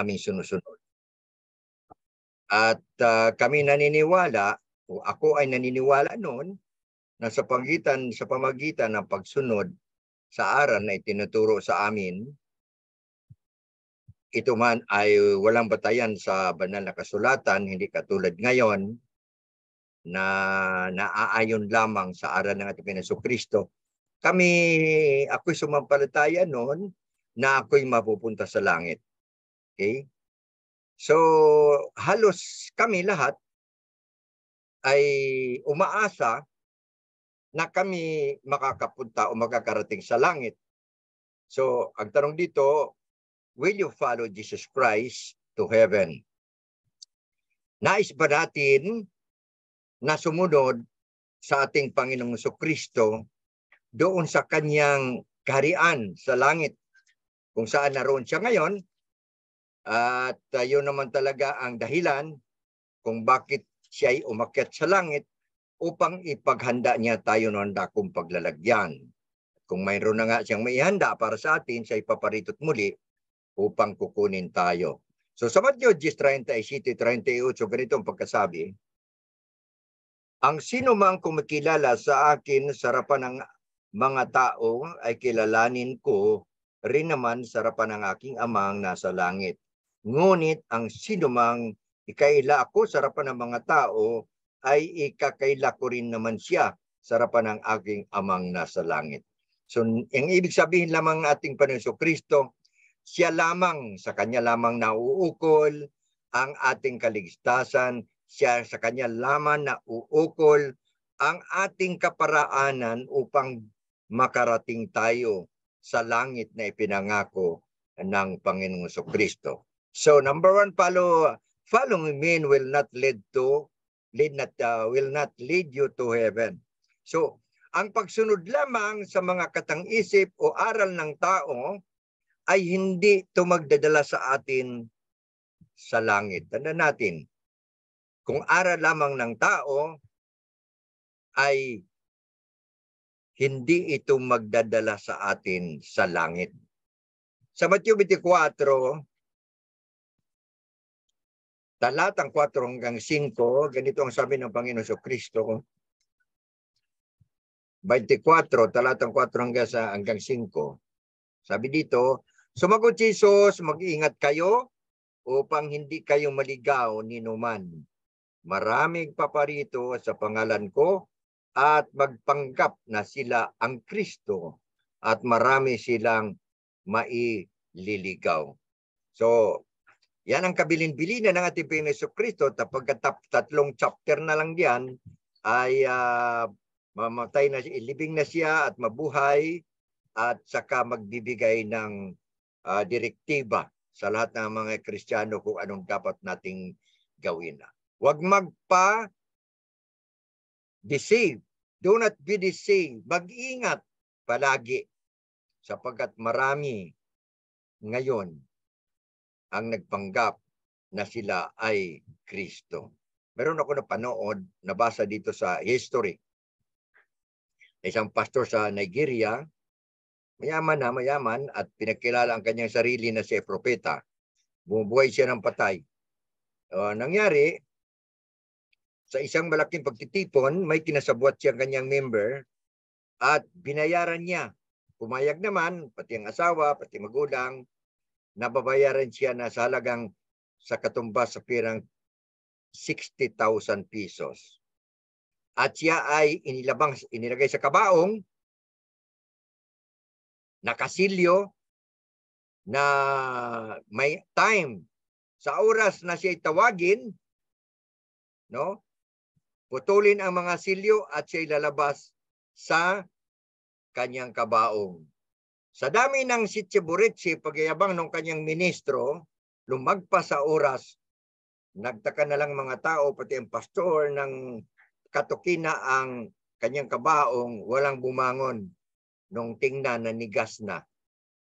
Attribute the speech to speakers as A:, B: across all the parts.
A: aming sinusunod. At kami naniniwala, o ako ay naniniwala noon, na sa pamagitan ng pagsunod sa aral na itinuturo sa amin, ito man ay walang batayan sa banal na kasulatan, hindi katulad ngayon na naaayon lamang sa aral ng ating Jesucristo. Ako'y sumampalataya noon na ako'y mapupunta sa langit. Okay? So, halos kami lahat ay umaasa na kami makakapunta o makakarating sa langit. So, ang tanong dito, will you follow Jesus Christ to heaven? Nais ba natin na sumunod sa ating Panginoong Jesucristo doon sa kanyang kaharian sa langit, kung saan naroon siya ngayon? At yun naman talaga ang dahilan kung bakit siya ay umakyat sa langit, upang ipaghanda niya tayo ng dakong paglalagyan. Kung mayroon na nga siyang maihanda para sa atin, siya ipaparitot muli upang kukunin tayo. So sa Mateo 10:37-38, ganito ang pagkasabi, ang sino mang kumikilala sa akin sa harapan ng mga tao ay kilalanin ko rin naman sa harapan ng aking amang nasa langit. Ngunit ang sino mang ikaila ako sa harapan ng mga tao ay ikakaila ko rin naman siya sa harapan ng aking amang nasa langit. So, ang ibig sabihin lamang ng ating Panginoon Jesucristo, siya lamang, sa kanya lamang nauukol ang ating kaligtasan, siya sa kanya lamang nauukol ang ating kaparaanan upang makarating tayo sa langit na ipinangako ng Panginoong Jesucristo. So, number one, following me will not lead you to heaven. So, ang pagsunod lamang sa mga katang-isip o aral ng tao ay hindi ito magdadala sa atin sa langit. Tandaan natin, kung aral lamang ng tao ay hindi ito magdadala sa atin sa langit. Sa Mateo 24, talatang 4 hanggang 5, ganito ang sabi ng Panginoon Jesucristo. 24, talatang 4 hanggang 5. Sabi dito, sumagot si Jesus, mag-ingat kayo upang hindi kayo maligaw ni numan. Maraming paparito sa pangalan ko at magpanggap na sila ang Kristo at marami silang maililigaw. So, yan ang kabilin-bilinan ng ating Panginoon Jesucristo. Tatlong chapter na lang diyan ay mamatay na, ilibing na siya at mabuhay at saka magbibigay ng direktiba sa lahat ng mga Kristiyano kung anong dapat nating gawin. Huwag magpa-deceive. Do not be deceived. Mag-ingat palagi sapagkat marami ngayon ang nagpanggap na sila ay Kristo. Meron ako napanood, nabasa dito sa history. Isang pastor sa Nigeria, mayaman at pinakilala ang kanyang sarili na siya propeta. Bumubuhay siya ng patay. Nangyari, sa isang malaking pagtitipon, may kinasabwat siyang kanyang member at binayaran niya. Pumayag naman, pati ang asawa, pati magulang, nababayaran siya na sa halagang sa katumbas sa pirang 60,000 pesos. At siya ay inilagay sa kabaong, nakasilyo, na may time. Sa oras na siya tawagin, no? Putulin ang mga silyo at siya lalabas sa kanyang kabaong. Sa dami ng sitseburitsi, pagyayabang ng kanyang ministro, lumagpas sa oras, nagtaka na lang mga tao, pati ang pastor ng katukina ang kanyang kabaong, walang bumangon nung tingnan na nigas na.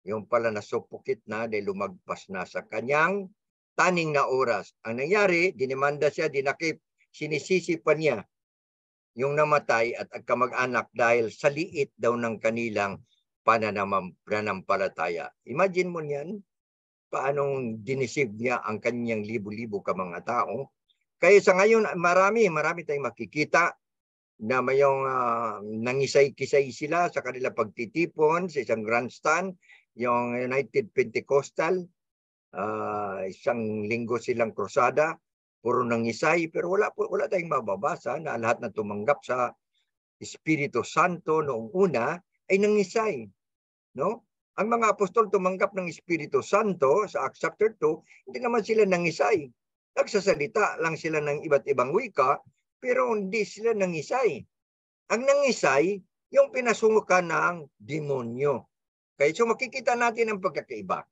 A: Yung pala nasupukit na dahil lumagpas na sa kanyang taning na oras. Ang nangyari, dinimanda siya, dinakip, sinisisi pa niya yung namatay at kamag-anak dahil sa liit daw ng kanilang pananampalataya. Imagine mo niyan, paanong dinisib niya ang kanyang libo-libo ka mga tao. Kaya sa ngayon, marami tayong makikita na mayong nangisay-kisay sila sa kanila pagtitipon sa isang grandstand, yung United Pentecostal. Isang linggo silang krusada, puro nangisay, pero wala tayong mababasa na lahat na tumanggap sa Espiritu Santo noong una ay nangisay, no? Ang mga apostol tumanggap ng Espiritu Santo sa Acts chapter 2, hindi naman sila nangisay. Nagsasalita lang sila ng iba't ibang wika, pero hindi sila nangisay. Ang nangisay, yung pinasungukan ng demonyo. Kaya so makikita natin ang pagkakaiba.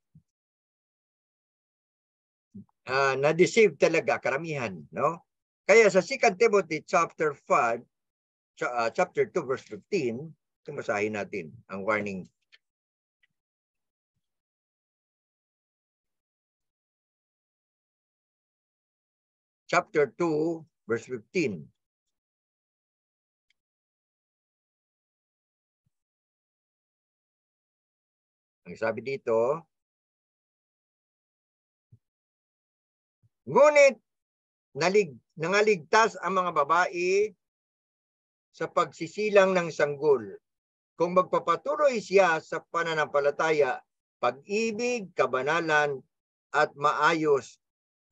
A: Na-deceive talaga karamihan, no? Kaya sa 2 Timothy chapter 5, chapter 2 verse 15, tumasahin natin ang warning. Chapter 2 verse 15. Ang sabi dito, ngunit nangaligtas ang mga babae sa pagsisilang ng sanggol kung magpapatuloy siya sa pananampalataya, pag-ibig, kabanalan, at maayos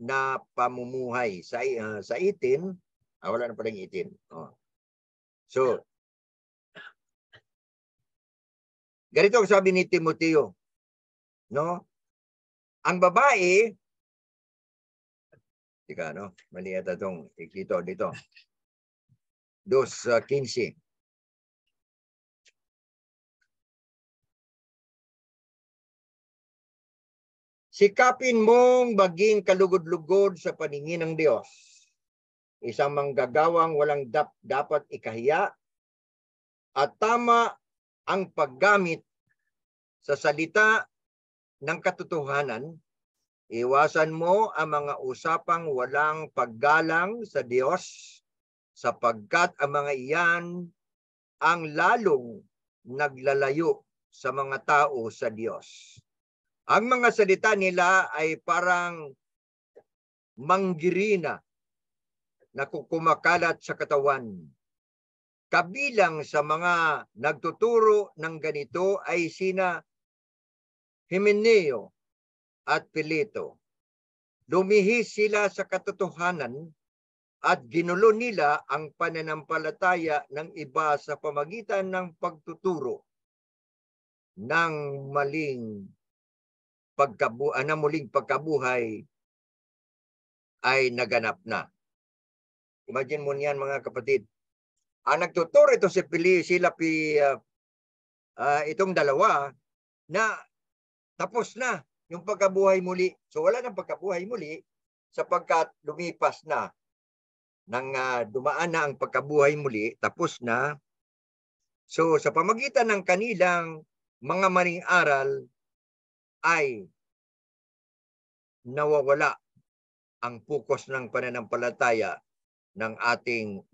A: na pamumuhay. Sa 18, wala na palang 18. So, ganito ang sabi ni Timoteo, no? Ang babae, mali ata itong dito. 2:15. Sikapin mong maging kalugod-lugod sa paningin ng Diyos. Isang manggagawang walang dapat ikahiya at tama ang paggamit sa salita ng katotohanan. Iwasan mo ang mga usapang walang paggalang sa Diyos sapagkat ang mga iyan ang lalong naglalayo sa mga tao sa Diyos. Ang mga salita nila ay parang manggirina na kumakalat sa katawan. Kabilang sa mga nagtuturo ng ganito ay sina Himeneo at Pileto. Lumihis sila sa katotohanan at ginulo nila ang pananampalataya ng iba sa pamagitan ng pagtuturo ng muling pagkabuhay ay naganap na. Imagine mo niyan mga kapatid. Ang nagtuturo ito itong dalawa na tapos na yung pagkabuhay muli. So wala nang pagkabuhay muli sapagkat lumipas na. Dumaan na ang pagkabuhay muli, tapos na. So sa pamagitan ng kanilang mga maling aral ay nawawala ang focus ng pananampalataya ng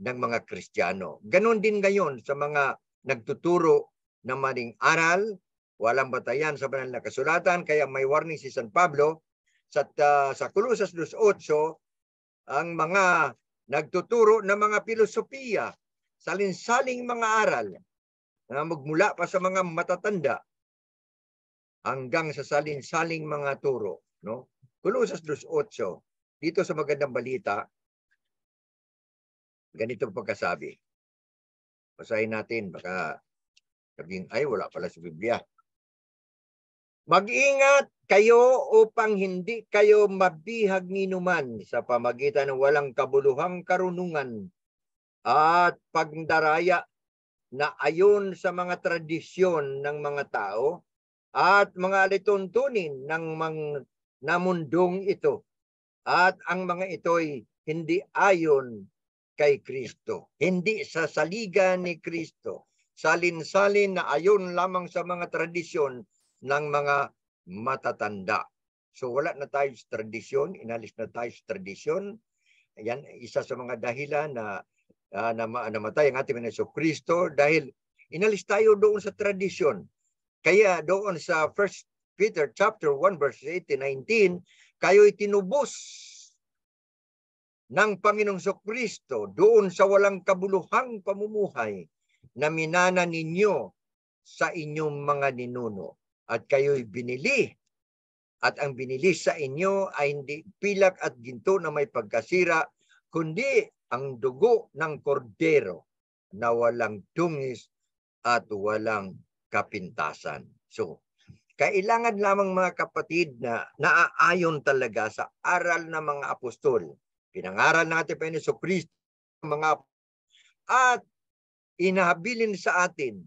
A: mga Kristiyano. Ganon din ngayon sa mga nagtuturo ng maling aral, walang batayan sa banal na kasulatan, kaya may warning si San Pablo sa Colosas 2:8, ang mga nagtuturo ng mga filosofiya, salinsaling mga aral na magmula pa sa mga matatanda hanggang sa salinsaling mga turo, no? Colosas 2:8. Dito sa magandang balita, ganito pagkasabi. Basahin natin, baka sabihin, ay wala pala sa Biblia. Mag-ingat kayo upang hindi kayo mabihag ninuman sa pamagitan ng walang kabuluhang karunungan at pagdaraya na ayon sa mga tradisyon ng mga tao at mga alituntunin ng mundong ito. At ang mga ito'y hindi ayon kay Kristo. Hindi sa saligan ni Kristo. Salin-salin na ayon lamang sa mga tradisyon ng mga matatanda. So wala na tayo sa tradisyon, inalis na tayo sa tradisyon. Yan, isa sa mga dahilan na namatay ang ating Panginoon Kristo dahil inalis tayo doon sa tradisyon. Kaya doon sa 1 Peter chapter 1 verse 18-19, kayo'y tinubos ng Panginoong Kristo doon sa walang kabuluhang pamumuhay na minana ninyo sa inyong mga ninuno. At kayo'y binili. At ang binili sa inyo ay hindi pilak at ginto na may pagkasira, kundi ang dugo ng kordero na walang dungis at walang kapintasan. So, kailangan lamang mga kapatid na naaayon talaga sa aral ng mga apostol. Pinangaral natin pa ni Kristo mga at inahabilin sa atin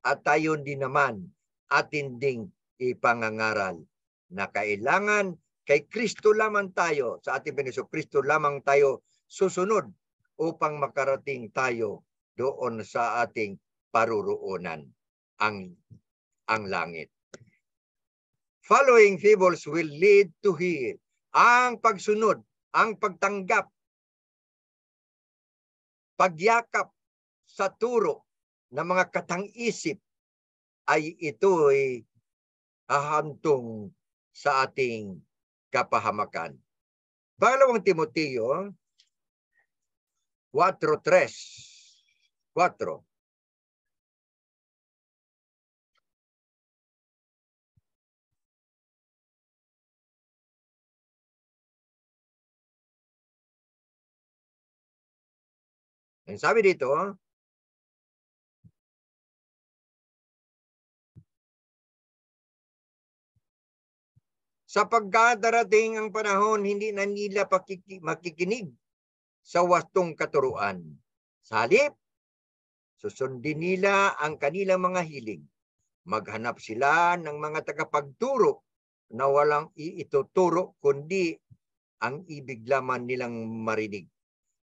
A: at tayo din naman atin ding ipangangaral na kailangan kay Kristo lamang tayo, sa ating Panginoon Kristo lamang tayo susunod upang makarating tayo doon sa ating paruroonan, ang langit. Following fables will lead to heal. Ang pagsunod, ang pagtanggap, pagyakap sa turo ng mga katang-isip ay ito'y hahantong sa ating kapahamakan. Pangalawang Timoteo 4:3. Ang sabi dito, sapagkat darating ang panahon, hindi na nila makikinig sa wastong katuruan. Sa halip, susundin nila ang kanilang mga hilig. Maghanap sila ng mga tagapagturo na walang iituturo, kundi ang ibig lamang nilang marinig.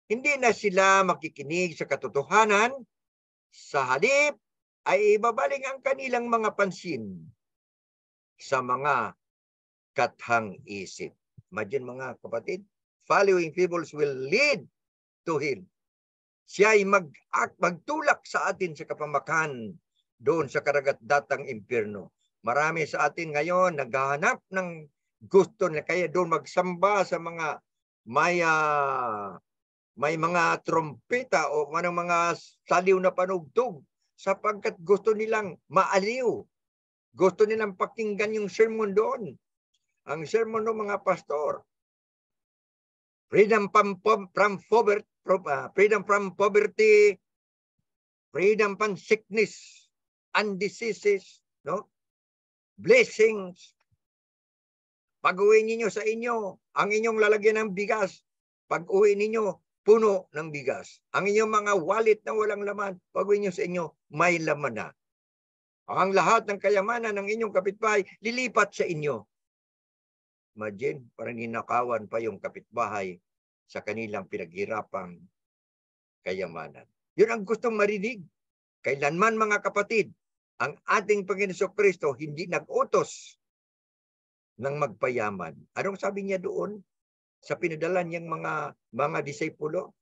A: Hindi na sila makikinig sa katotohanan. Sa halip ay ibabaling ang kanilang mga pansin sa mga kathang isip. Imagine mga kapatid, following fables will lead to heal. Siya ay magtulak sa atin sa kapamakan doon sa karagat-datang impyerno. Marami sa atin ngayon naghahanap ng gusto na kaya doon magsamba sa mga may mga trompeta o mga saliw na panugtog sapagkat gusto nilang maaliw. Gusto nilang pakinggan yung sermon doon. Ang sermon ng mga pastor. Freedom from poverty, freedom from sickness and diseases, no? Blessings. Pag-uwi ninyo sa inyo, ang inyong lalagyan ng bigas, pag-uwi ninyo, puno ng bigas. Ang inyong mga wallet na walang laman, pag-uwi ninyo sa inyo, may laman na. Ang lahat ng kayamanan ng inyong kapitbahay, lilipat sa inyo. Imagine, parang ninakawan pa yung kapitbahay sa kanilang pinaghirapang kayamanan. Yun ang gustong marinig. Kailanman mga kapatid, ang ating Panginoon Kristo hindi nag-utos ng magpayaman. Anong sabi niya doon sa pinadala niyang mga disipulo?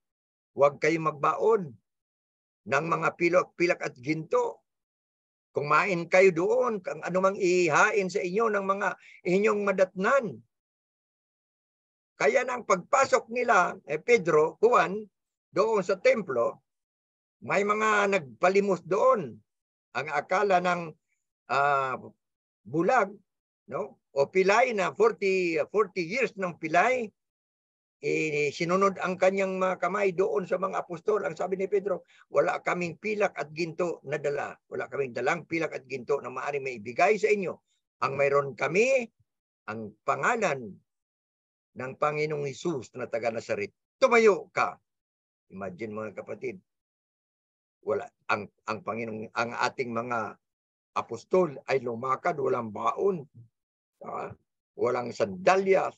A: Huwag kayong magbaon ng mga pilak at ginto. Kumain kayo doon, kung anumang ihain sa inyo ng mga inyong madatnan. Kaya nang pagpasok nila, Pedro, Juan, doon sa templo, may mga nagpalimos doon. Ang akala ng bulag, no? O pilay na 40 years ng pilay, sinunod ang kanyang mga kamay doon sa mga apostol. Ang sabi ni Pedro, wala kaming pilak at ginto na dala. Wala kaming dalang pilak at ginto na maaaring may ibigay sa inyo. Ang mayroon kami, ang pangalan ng Panginoong Hesus na taga Nazaret. Tumayo ka. Imagine mga kapatid, wala ang Panginoong, ang ating mga apostol ay lumakad, walang baon, walang sandalyas.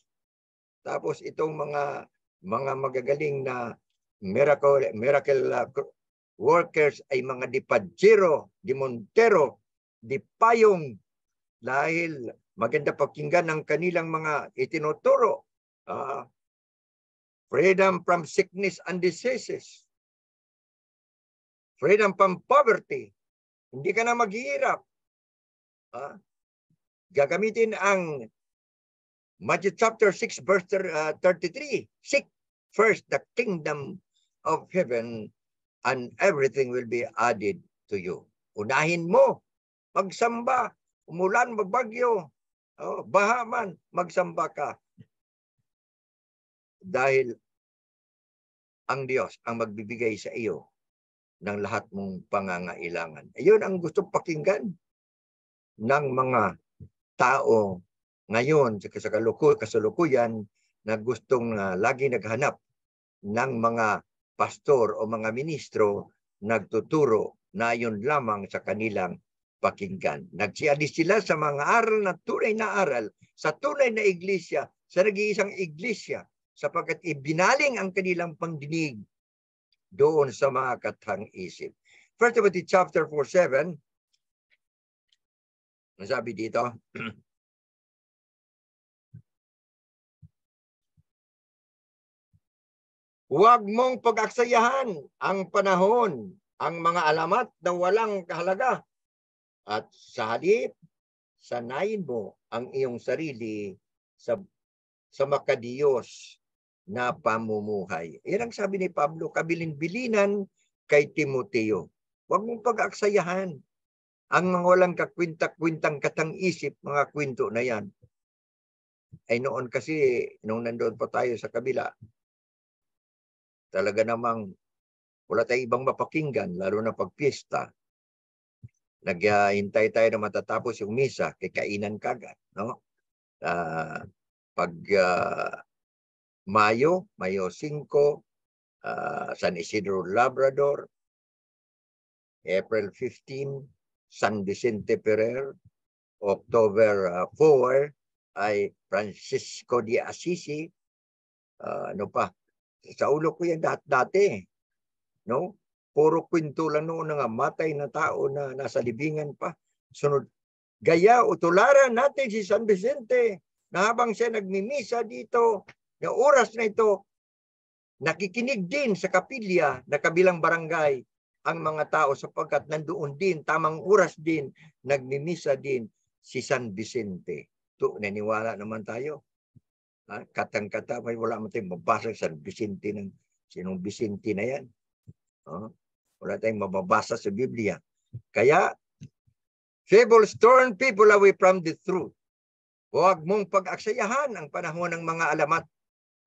A: Tapos itong mga magagaling na miracle workers ay mga dipadjero, dimontero, dipayong, dahil maganda pakinggan ng kanilang mga itinuturo. Freedom from sickness and diseases. Freedom from poverty. Hindi ka na maghihirap. Gagamitin ang Matthew chapter 6 verse 33. Seek first the kingdom of heaven and everything will be added to you. Unahin mo, magsamba, umulan, magbagyo, baha man, magsamba ka. Dahil ang Diyos ang magbibigay sa iyo ng lahat mong pangangailangan. Ayun ang gusto pakinggan ng mga tao ngayon sa kasalukuyan na gustong lagi naghanap ng mga pastor o mga ministro nagtuturo na yun lamang sa kanilang pakinggan. Nagsialis sila sa mga aral na tunay na aral, sa tunay na iglesia, sa nag-iisang iglesia, sapagkat ibinaling ang kanilang pangdinig doon sa mga katang-isip. 1 Timothy chapter 4:7, nasabi dito, huwag mong pag-aksayahan ang panahon, ang mga alamat na walang kahalaga. At sa halip, sanayin mo ang iyong sarili sa makadiyos na pamumuhay. Yan ang sabi ni Pablo, kabilin-bilinan kay Timoteo. Huwag mong pag-aksayahan ang mga walang kakwinta-kwintang katang-isip, mga kwento na yan. Ay noon kasi, nung nandoon pa tayo sa kabila, talaga namang wala tayong ibang mapakinggan, lalo na pag piyesta. Naghihintay tayo na matatapos yung misa, kikainan kagad. No? Pag Mayo 5, San Isidro Labrador, April 15, San Vicente Ferrer, October 4 ay Francisco de Assisi. Ano pa? Sa ulo ko yan dati. No? Puro kwento lang noon ng matay na tao na nasa libingan pa. Sunod, gaya o tularan natin si San Vicente na habang siya nagmimisa dito, na oras na ito, nakikinig din sa kapilya na kabilang barangay ang mga tao sapagkat nandoon din, tamang oras din, nagmimisa din si San Vicente. Ito, naniwala naman tayo. Katang-kata, may wala mo tayong mabasa sa Vicente ng sinong Vicente na yan. Wala tayong mababasa sa Biblia. Kaya, fables turn people away from the truth. Huwag mong pag-aksayahan ang panahon ng mga alamat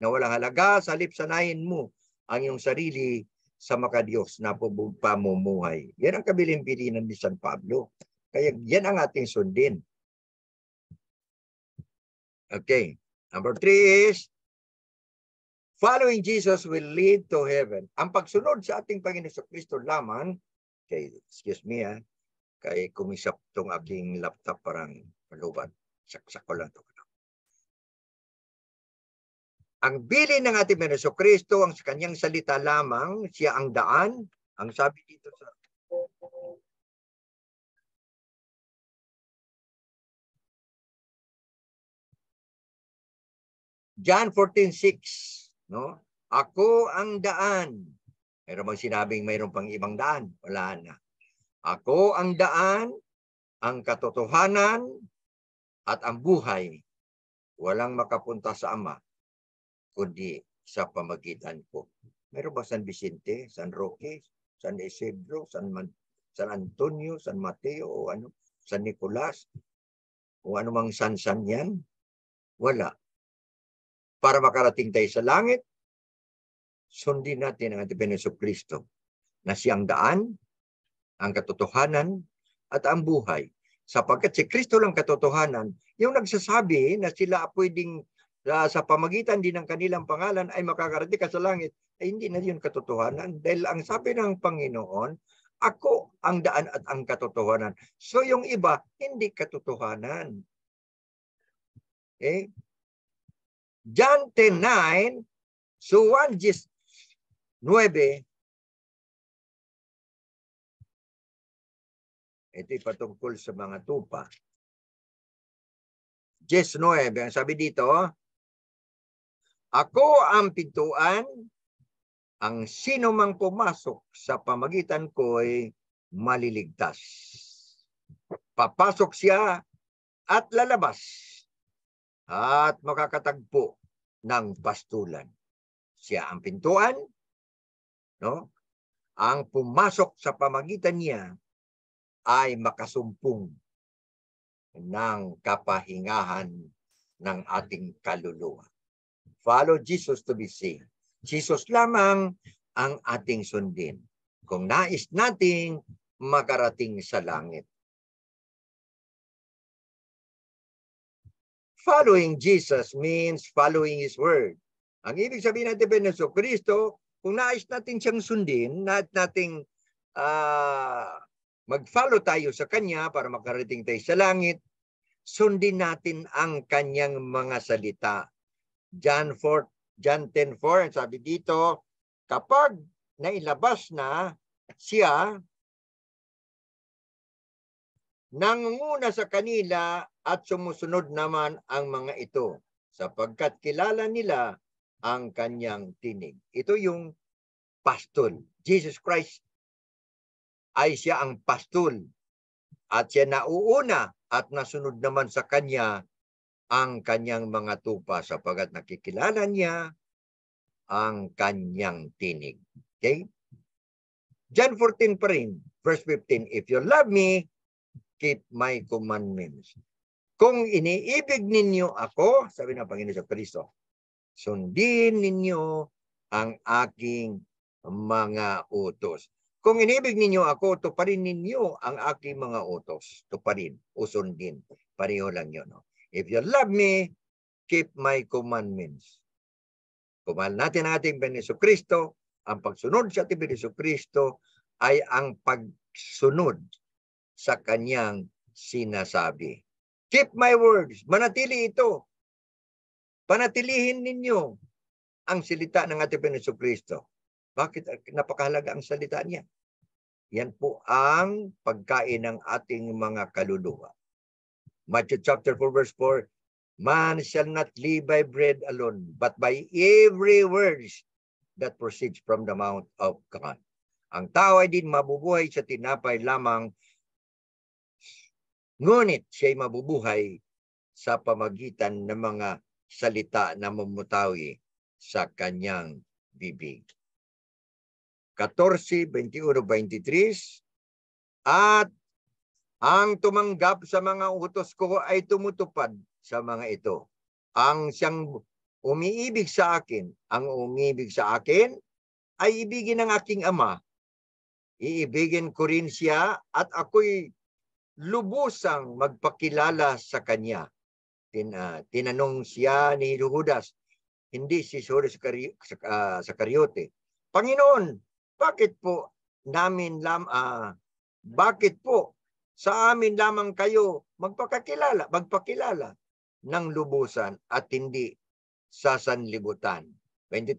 A: na walang halaga, sa halip sanayin mo ang iyong sarili sa makadiyos na pamumuhay. Yan ang kabilin-bilinan ni San Pablo. Kaya yan ang ating sundin. Okay. Number 3 is, following Jesus will lead to heaven. Ang pagsunod sa ating Panginoon Kristo lamang, excuse me kay kumisap tong aking laptop parang malubat. Saksak ko lang ito. Ang bilin ng ating Panginoon Kristo, ang sa kanyang salita lamang, siya ang daan. Ang sabi dito sa John 14:6, no? Ako ang daan. Meron bang sinabing mayroon pang ibang daan? Wala na. Ako ang daan, ang katotohanan, at ang buhay. Walang makapunta sa Ama, kundi sa pamagitan ko. Meron ba San Vicente, San Roque, San Isidro, San Antonio, San Mateo, o ano, San Nicolas, o anumang san-san yan? Wala. Para makarating tayo sa langit, sundin natin ang ating Panginoon Kristo na siyang daan, ang katotohanan, at ang buhay. Sapagkat si Kristo lang katotohanan, yung nagsasabi na sila pwedeng sa pamagitan din ng kanilang pangalan ay makakarating ka sa langit, ay hindi na yun katotohanan. Dahil ang sabi ng Panginoon, ako ang daan at ang katotohanan. So yung iba, hindi katotohanan. Okay? John 10:9, so 1:9, ito'y patungkol sa mga tupa. 10:9, ang sabi dito, ako ang pintuan, ang sino mang pumasok sa pamagitan ko ay maliligtas. Papasok siya at lalabas at makakatagpo ng pastulan. Siya ang pintuan, no? Ang pumasok sa pamagitan niya ay makasumpong ng kapahingahan ng ating kaluluwa. Follow Jesus to be saved. Jesus lamang ang ating sundin kung nais nating makarating sa langit. Following Jesus means following His word. Ang ibig sabihin natin ng Kristo, kung nais natin siyang sundin, nating mag-follow tayo sa Kanya para makarating tayo sa langit, sundin natin ang Kanyang mga salita. John 10:4, sabi dito, kapag nailabas na siya, nangunguna sa kanila at sumusunod naman ang mga ito, sapagkat kilala nila ang kanyang tinig. Ito yung pastol. Jesus Christ ay siya ang pastol at siya nauuna at nasunod naman sa kanya ang kanyang mga tupa sapagkat nakikilala niya ang kanyang tinig. Okay? John 14 pa rin, verse 15, if you love me, keep my commandments. Kung iniibig ninyo ako, sabi ng Panginoon sa Kristo, sundin ninyo ang aking mga utos. Kung iniibig ninyo ako, tuparin ninyo ang aking mga utos. Tuparin o sundin. Pareho lang yun. No? If you love me, keep my commandments. Kung mahal natin ang ating Panginoon Kristo, ang pagsunod sa ating Panginoon Kristo ay ang pagsunod sa kanyang sinasabi. Keep my words. Manatili ito. Panatilihin ninyo ang salita ng ating Panginoon Kristo. Bakit napakahalaga ang salita niya? Yan po ang pagkain ng ating mga kaluluwa. Matthew chapter 4 verse 4, man shall not live by bread alone, but by every word that proceeds from the mouth of God. Ang tao ay din mabubuhay sa tinapay lamang, ngunit siya'y mabubuhay sa pamagitan ng mga salita na mamutawi sa kanyang bibig. 14, 21, 23, at ang tumanggap sa mga utos ko ay tumutupad sa mga ito. Ang siyang umiibig sa akin, ang umibig sa akin ay ibigin ng aking Ama. Iibigin ko rin siya at ako'y lubusang magpakilala sa kanya. Tinanong siya ni Judas, hindi si Judas Iscariote, Panginoon, bakit po sa amin lamang kayo magpakilala ng lubusan at hindi sa sanlibutan? 23.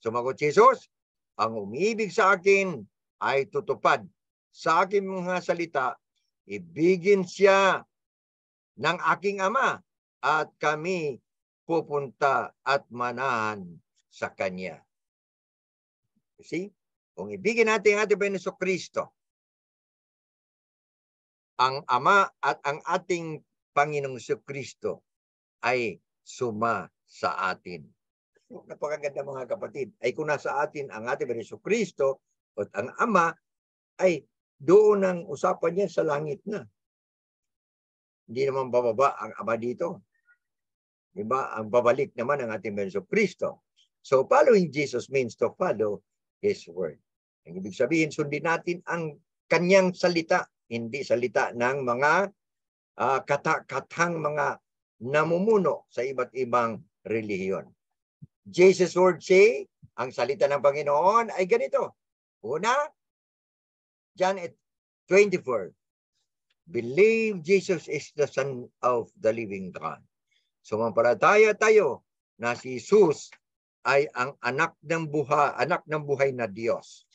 A: Sumagot Jesus, ang umibig sa akin ay tutupad sa aking mga salita, ibigin siya ng aking Ama at kami pupunta at manahan sa kanya. See? Kung ibigin natin ang ating Panginoon Kristo, ang Ama at ang ating Panginoong Kristo ay suma sa atin. Napakaganda mga kapatid. Ay kung nasa atin ang ating Panginoong Kristo at ang Ama, ay doon ang usapan niya sa langit na. Hindi naman bababa ang Ama dito. Diba? Ang babalik naman ang ating Panginoong Kristo. So following Jesus means to follow His word. Ang ibig sabihin, sundin natin ang kanyang salita, hindi salita ng mga katakatang mga namumuno sa iba't ibang relihiyon. Jesus' word say, ang salita ng Panginoon ay ganito. Una, John 24. Believe Jesus is the Son of the living God. Sumampalataya tayo na si Jesus ay ang anak ng buhay na Diyos.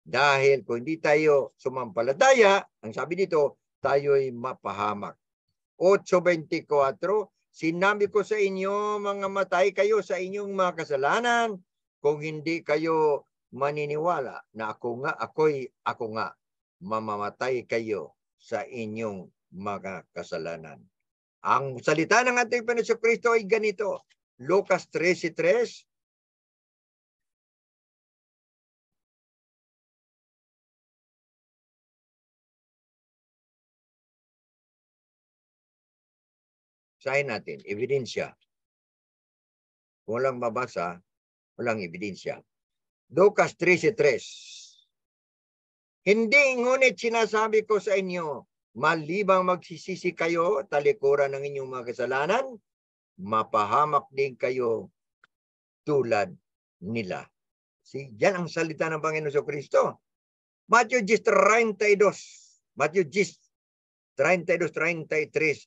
A: Dahil kung hindi tayo sumampalataya, ang sabi dito, tayo'y mapahamak. 8:24, sinabi ko sa inyo, mga matay kayo sa inyong mga kasalanan, kung hindi kayo maniniwala na ako nga, mamamatay kayo sa inyong mga kasalanan. Ang salita ng ating Panginoon Kristo ay ganito. Lucas 13:3. Sahin natin, ebidensya. Kung walang mabasa, walang ebidensya. Lucas 13:3. Hindi ngunit sinasabi ko sa inyo, malibang magsisisi kayo, talikuran ng inyong mga kasalanan, mapahamak din kayo tulad nila. Yan ang salita ng Panginoon Kristo. Matthew 10:32. Matthew 10:32-33.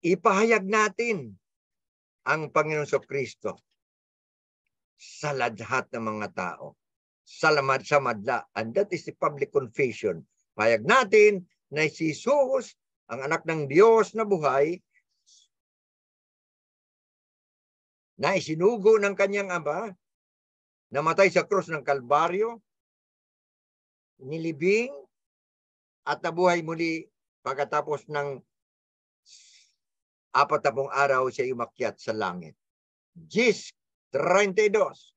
A: Ipahayag natin ang Panginoon Kristo sa lahat ng mga tao. Sa madla. And that is the public confession. Pahayag natin na si Jesus, ang anak ng Diyos na buhay, na isinugo ng kanyang Ama, namatay sa krus ng Kalbaryo, nilibing, at nabuhay muli pagkatapos ng 40 araw siya umakyat sa langit. 10:32.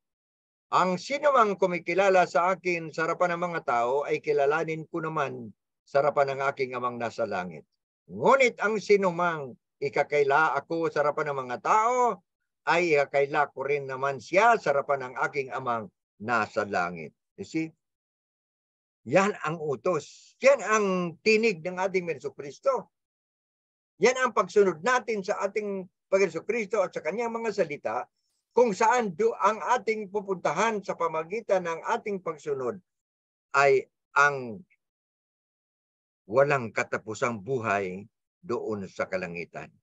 A: Ang sinumang kumikilala sa akin sa harapan ng mga tao ay kilalanin ko naman sa harapan ng aking Amang nasa langit. Ngunit ang sinumang ikakaila ako sa harapan ng mga tao ay ikakaila ko rin naman siya sa harapan ng aking Amang nasa langit. You see? Yan ang utos. Yan ang tinig ng ating Jesucristo. Yan ang pagsunod natin sa ating Panginoon Kristo at sa kanyang mga salita, kung saan ang ating pupuntahan sa pamagitan ng ating pagsunod ay ang walang katapusang buhay doon sa kalangitan.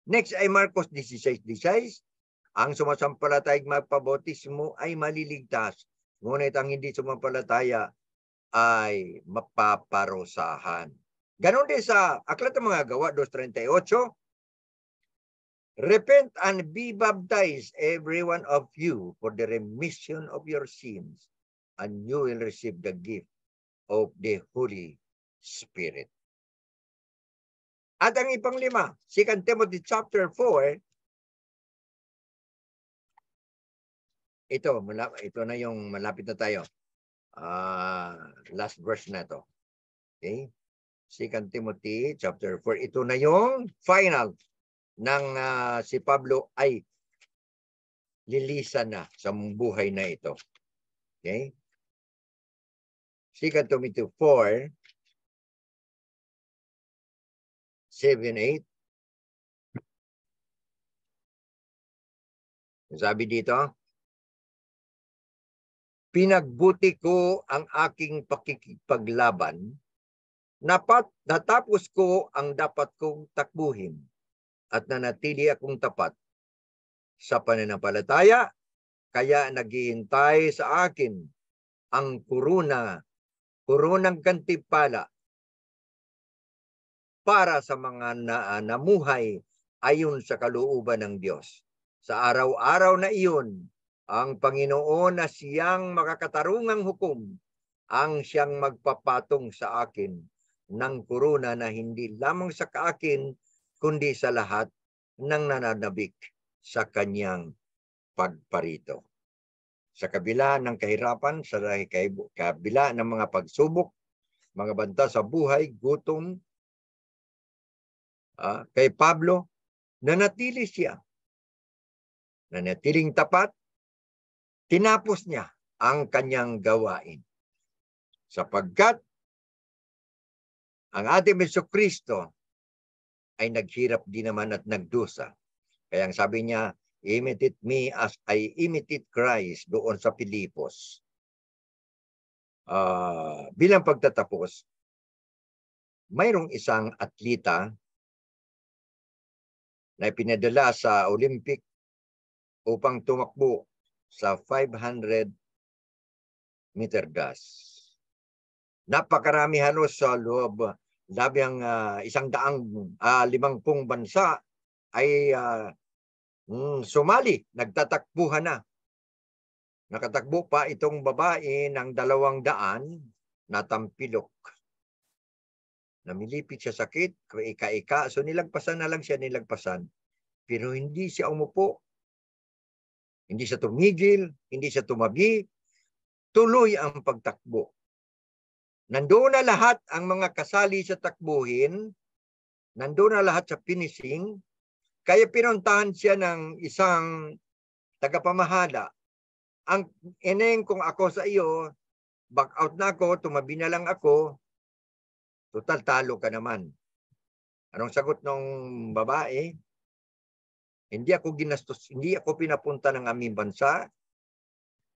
A: Next ay Marcos 16:16. Ang sumasampalatayang magpabautismo ay maliligtas, ngunit ang hindi sumampalataya ay mapaparusahan. Ganon din sa Aklat ng Mga Gawa 2:38. Repent and be baptized, every one of you, for the remission of your sins, and you will receive the gift of the Holy Spirit. At ang ipang-5, 2 Timothy chapter 4, ito na yung malapit na tayo. Last verse na to. Okay? 2 Timothy chapter 4. Ito na yung final ng si Pablo ay lilisan na sa buhay na ito. Okay? 2 Timothy 4, 7, 8. Sabi dito, pinagbuti ko ang aking pakikipaglaban, natapos ko ang dapat kong takbuhin, at nanatili akong tapat sa pananampalataya, kaya naghihintay sa akin ang kurunang gantimpala para sa mga namuhay ayon sa kalooban ng Diyos. Sa araw-araw na iyon, ang Panginoon na siyang makakatarungang hukom ang siyang magpapatong sa akin ng kuruna na hindi lamang sa kaakin, kundi sa lahat ng nananabik sa kanyang pagparito. Sa kabila ng kahirapan, sa kabila ng mga pagsubok, mga banta sa buhay, gutom, kay Pablo, nanatili siya. Nanatiling tapat, tinapos niya ang kanyang gawain. Sapagkat ang ating Jesucristo ay naghirap din naman at nagdusa. Kaya ang sabi niya, imitate me as I imitate Christ doon sa Pilipos. Bilang pagtatapos, mayroong isang atleta na ipinadala sa Olympic upang tumakbo sa 500 meter dash. Napakarami halos sa loob labing 150 bansa ay sumali, nagtatakbuhan na. Nakatakbo pa itong babae ng 200 na tampilok. Namilipit sa sakit, ika-ika. So nilagpasan na lang siya, nilagpasan. Pero hindi siya umupo. Hindi siya tumigil, hindi siya tumabi. Tuloy ang pagtakbo. Nandoon na lahat ang mga kasali sa takbuhin. Nandoon na lahat sa finishing. Kaya pinuntahan siya ng isang tagapamahala. Ang ineng kung ako sa iyo, back out na ako, tumabi na lang ako, total talo ka naman. Anong sagot ng babae? Hindi ako ginastos, hindi ako pinapunta ng aming bansa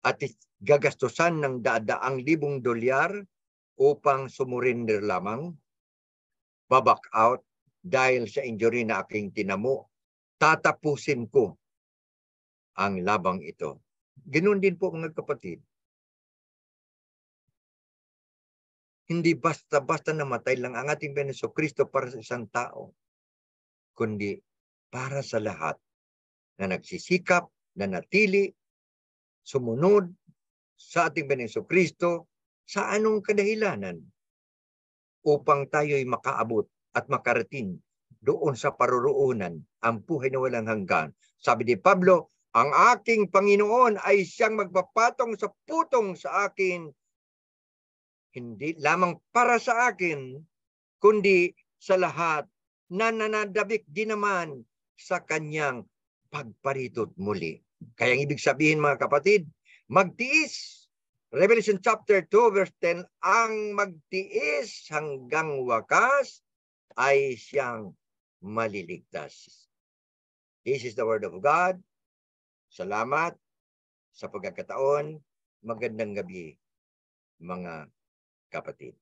A: at gagastusan ng daang libong dolyar upang sumurinder lamang, baback out dahil sa injury na aking tinamo. Tatapusin ko ang labang ito. Ganoon din po mga kapatid. Hindi basta-basta namatay lang ang ating Jesucristo para sa isang tao, kundi para sa lahat na nagsisikap, na natili, sumunod sa ating Jesucristo sa anong kadahilanan upang tayo'y makaabot at makarating doon sa paruroonan, ang buhay na walang hanggan. Sabi ni Pablo, ang aking Panginoon ay siyang magpapatong sa putong sa akin, hindi lamang para sa akin, kundi sa lahat na nanadabik din naman sa kanyang pagparitot muli. Kaya ang ibig sabihin mga kapatid, magtiis. Revelation chapter 2 verse 10, ang magtiis hanggang wakas ay siyang maliligtas. This is the word of God. Salamat sa pagkakataon. Magandang gabi mga kapatid.